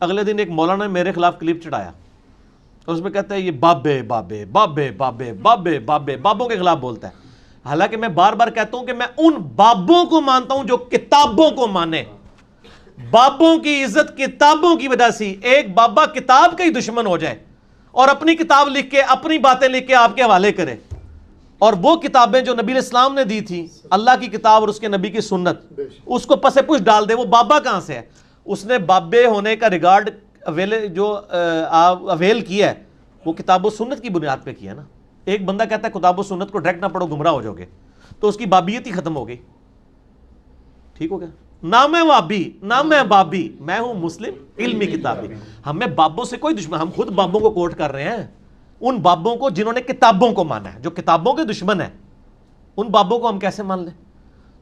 اگلے دن ایک مولانا نے میرے خلاف کلپ چڑھایا اور اس میں کہتا ہے یہ بابے بابے بابے بابے بابے بابے بابوں کے خلاف بولتا ہے. حالانکہ میں بار بار کہتا ہوں کہ میں ان بابوں کو مانتا ہوں جو کتابوں کو مانے. بابوں کی عزت کتابوں کی وجہ سے. ایک بابا کتاب کا ہی دشمن ہو جائے اور اپنی کتاب لکھ کے اپنی باتیں لکھ کے آپ کے حوالے کرے, اور وہ کتابیں جو نبی علیہ السلام نے دی تھی, اللہ کی کتاب اور اس کے نبی کی سنت, اس کو پس پش ڈال دے, وہ بابا کہاں سے ہے؟ اس نے بابے ہونے کا ریگارڈ اویل کیا ہے وہ کتاب و سنت کی بنیاد پہ کیا نا. ایک بندہ کہتا ہے کتاب و سنت کو ڈائریکٹ نہ پڑھو گمراہ ہو جاؤ گے, تو اس کی بابیت ہی ختم ہو گئی. ٹھیک ہو گیا؟ نہ میں وابی نہ میں بابی, میں ہوں مسلم علمی کتابی. ہمیں بابوں سے کوئی دشمن, ہم خود بابوں کو کوٹ کر رہے ہیں, ان بابوں کو جنہوں نے کتابوں کو مانا ہے, جو کتابوں کے دشمن ہیں, ان بابوں کو ہم کیسے مان لیں؟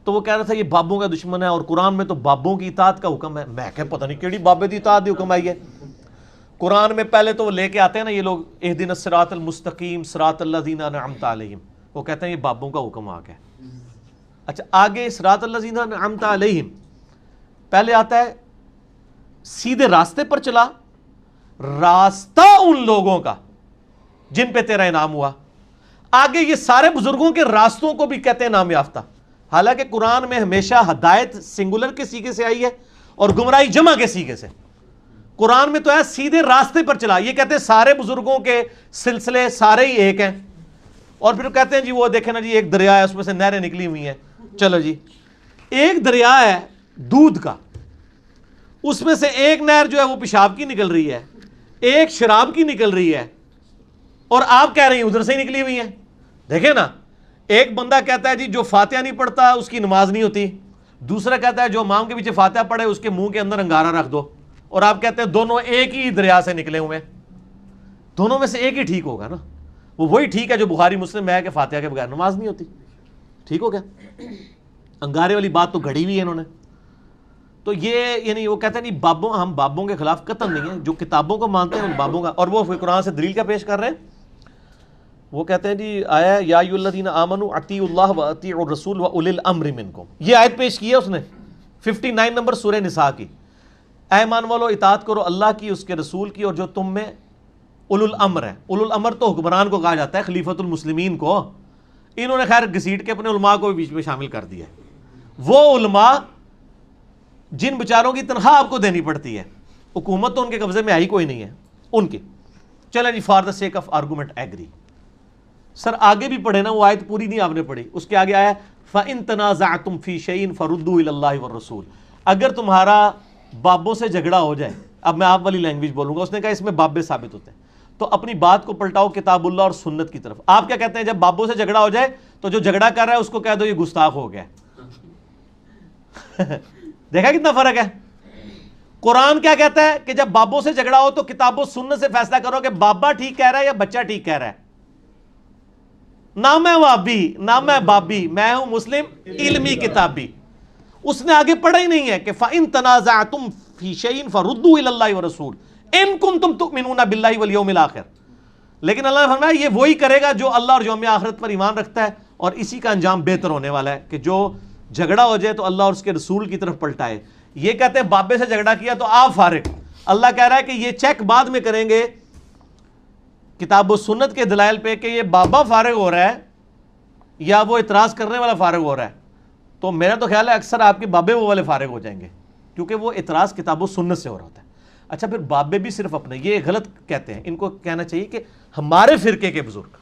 تو وہ کہہ رہا تھا یہ بابوں کا دشمن ہے, اور قرآن میں تو بابوں کی اطاعت کا حکم ہے. میں کہ پتہ نہیں کیڑی بابے دی اطاعت دی حکم آئی ہے قرآن میں. پہلے تو وہ لے کے آتے ہیں نا یہ لوگ, اہدنا الصراط المستقیم صراط الذین انعمت علیہم, وہ کہتے ہیں یہ بابوں کا حکم آ گیا. اچھا آگے صراط الذین انعمت علیہم پہلے آتا ہے سیدھے راستے پر چلا, راستہ ان لوگوں کا جن پہ تیرا انعام ہوا. آگے یہ سارے بزرگوں کے راستوں کو بھی کہتے ہیں انعام یافتہ. حالانکہ قرآن میں ہمیشہ ہدایت سنگولر کے سیغے سے آئی ہے اور گمراہی جمع کے سیغے سے. قرآن میں تو ہے سیدھے راستے پر چلا, یہ کہتے ہیں سارے بزرگوں کے سلسلے سارے ہی ایک ہیں. اور پھر کہتے ہیں جی وہ دیکھیں نا جی ایک دریا ہے اس میں سے نہریں نکلی ہوئی ہیں. چلو جی ایک دریا ہے دودھ کا, اس میں سے ایک نہر جو ہے وہ پیشاب کی نکل رہی ہے, ایک شراب کی نکل رہی ہے, اور آپ کہہ رہے ہیں ادھر سے ہی نکلی ہوئی ہیں. دیکھیں نا, ایک بندہ کہتا ہے جی جو فاتحہ نہیں پڑھتا اس کی نماز نہیں ہوتی, دوسرا کہتا ہے جو امام کے پیچھے فاتحہ پڑھے اس کے منہ کے اندر انگارہ رکھ دو, اور آپ کہتے ہیں دونوں ایک ہی دریا سے نکلے ہوئے ہیں. دونوں میں سے ایک ہی ٹھیک ہوگا نا, وہ وہی ٹھیک ہے جو بخاری مسلم میں ہے کہ فاتحہ کے بغیر نماز نہیں ہوتی. ٹھیک ہو گیا؟ انگارے والی بات تو گھڑی ہوئی ہے انہوں نے. تو یہ یعنی وہ کہتے ہیں نہیں بابوں, ہم بابوں کے خلاف قطعاً نہیں ہیں, جو کتابوں کو مانتے ہیں ان بابوں کا. اور وہ قرآن سے دلیل کا پیش کر رہے ہیں, وہ کہتے ہیں جی آیا یا ایھا الذین آمنوا اطیعوا اللہ و اطیعوا الرسول و اولی الامر منکم. یہ آیت پیش کی ہے اس نے 59 نمبر سورہ نساء کی. اے ایمان والو اطاعت کرو اللہ کی, اس کے رسول کی, اور جو تم میں اولو الامر ہے. اولو الامر تو حکمران کو کہا جاتا ہے, خلیفۃ المسلمین کو. انہوں نے خیر گھسیٹ کے اپنے علماء کو بھی بیچ میں شامل کر دیا ہے. وہ علماء جن بیچاروں کی تنخواہ آپ کو دینی پڑتی ہے, حکومت تو ان کے قبضے میں آئی کوئی نہیں ہے ان کی. چلیں جی for the sake of argument agree. Sir آگے بھی پڑھے نا, وہ آیت پوری نہیں آپ نے پڑھی, اس کے آگے آیا فَإِن تَنَازَعْتُمْ فِي شَيْءٍ فَرُدُّوهُ إِلَى اللَّهِ وَالرَّسُولِ. اگر تمہارا بابوں سے جھگڑا ہو جائے, اب میں آپ والی لینگویج بولوں گا, اس نے کہا اس میں بابے ثابت ہوتے ہیں, تو اپنی بات کو پلٹاؤ کتاب اللہ اور سنت کی طرف. آپ کیا کہتے ہیں جب بابوں سے جھگڑا ہو جائے تو جو جھگڑا کر رہا ہے اس کو کہہ دو یہ گستاخ ہو گیا. دیکھا کتنا فرق ہے. قرآن کیا کہتا ہے کہ جب بابوں سے جھگڑا ہو تو کتاب و سنت سے فیصلہ کرو کہ بابا ٹھیک کہہ رہا ہے یا بچہ ٹھیک کہہ رہا ہے. نہ میں وابی نہ میں بابی, میں ہوں مسلم علمی کتابی. اس نے آگے پڑھا ہی نہیں ہے کہ فَإِن تَنَازَعْتُمْ فِي شَيْءٍ فَرُدُّوهُ إِلَى اللَّهِ وَالرَّسُولِ إِن كُنتُمْ تُؤْمِنُونَ بِاللَّهِ وَالْيَوْمِ الْآخِرِ. لیکن اللہ نے فرمایا یہ وہی کرے گا جو اللہ اور یوم آخرت پر ایمان رکھتا ہے, اور اسی کا انجام بہتر ہونے والا ہے کہ جو جھگڑا ہو جائے تو اللہ اور اس کے رسول کی طرف پلٹائے. یہ کہتے ہیں بابے سے جھگڑا کیا تو آپ فارغ. اللہ کہہ رہا ہے کہ یہ چیک بعد میں کریں گے کتاب و سنت کے دلائل پہ کہ یہ بابا فارغ ہو رہا ہے یا وہ اعتراض کرنے والا فارغ ہو رہا ہے. تو میرا تو خیال ہے اکثر آپ کے بابے وہ والے فارغ ہو جائیں گے, کیونکہ وہ اعتراض کتاب و سنت سے ہو رہا ہوتا ہے. اچھا پھر بابے بھی صرف اپنے, یہ غلط کہتے ہیں. ان کو کہنا چاہیے کہ ہمارے فرقے کے بزرگ,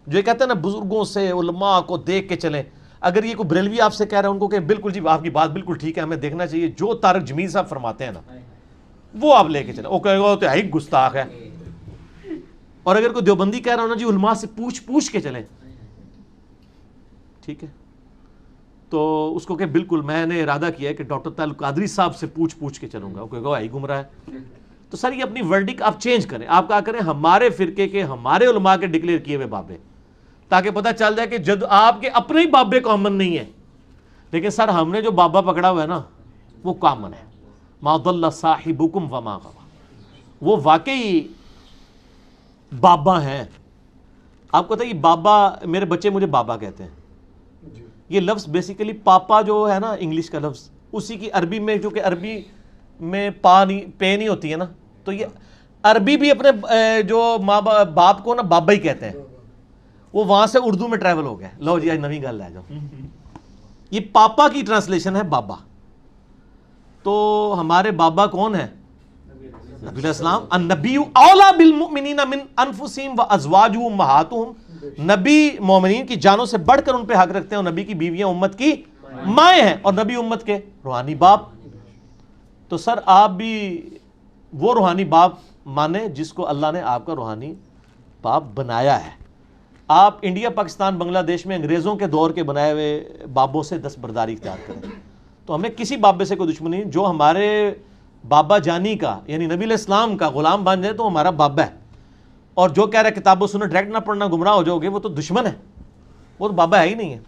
جو یہ کہتے ہیں نا بزرگوں سے علماء کو دیکھ کے چلیں. اگر یہ کوئی بریلوی آپ سے کہہ رہا ہے ان کو کہ بالکل جی آپ کی بات بالکل ٹھیک ہے, ہمیں دیکھنا چاہیے جو طارق جمیل صاحب فرماتے ہیں نا وہ آپ لے کے چلیں, وہ کہے گا تو ہے گستاخ ہے. اور اگر کوئی دیوبندی کہہ رہا ہو نا جی علماء سے پوچھ کے چلیں, ٹھیک ہے, تو اس کو کہ بالکل میں نے ارادہ کیا ہے کہ ڈاکٹر طارق قادری صاحب سے پوچھ کے چلوں گا, وہ کہے گا ہے گمراہ ہے. تو سر یہ اپنی ورڈک آپ چینج کریں, آپ کہا کریں ہمارے فرقے کے ہمارے علماء کے ڈکلیئر کیے ہوئے بابے, تاکہ پتہ چل جائے کہ جد آپ کے اپنے ہی بابے کامن نہیں ہے. لیکن سر ہم نے جو بابا پکڑا ہوا ہے نا وہ کامن ہے. ما ضل صاحبکم وما غوی, وہ واقعی بابا ہیں. آپ کو پتہ ہے یہ بابا, میرے بچے مجھے بابا کہتے ہیں. یہ لفظ بیسیکلی پاپا جو ہے نا انگلش کا لفظ, اسی کی عربی میں, جو کہ عربی میں پے نہیں ہوتی ہے نا، تو یہ عربی بھی اپنے جو ماں باپ کو نا بابا ہی کہتے ہیں، وہ وہاں سے اردو میں ٹریول ہو گیا. لو جی آج نویں گل لے جاؤ. یہ پاپا کی ٹرانسلیشن ہے بابا. تو ہمارے بابا کون ہیں؟ نبی علیہ السلام. النبی اولا بالمؤمنین من انفسہم وازواجہ امہاتہم، نبی مومنین کی جانوں سے بڑھ کر ان پہ حق رکھتے ہیں، اور نبی کی بیویاں امت کی مائیں ہیں، اور نبی امت کے روحانی باپ. تو سر آپ بھی وہ روحانی باپ مانے جس کو اللہ نے آپ کا روحانی باپ بنایا ہے. آپ انڈیا پاکستان بنگلہ دیش میں انگریزوں کے دور کے بنائے ہوئے بابوں سے دستبرداری اختیار کریں. تو ہمیں کسی بابے سے کوئی دشمنی نہیں. جو ہمارے بابا جانی کا یعنی نبی علیہ السلام کا غلام بن جائے تو ہمارا بابا ہے، اور جو کہہ رہا ہے کتاب و سنت ڈائریکٹ نہ پڑھنا گمراہ ہو جاؤ گے، وہ تو دشمن ہے، وہ تو بابا ہے ہی نہیں ہے.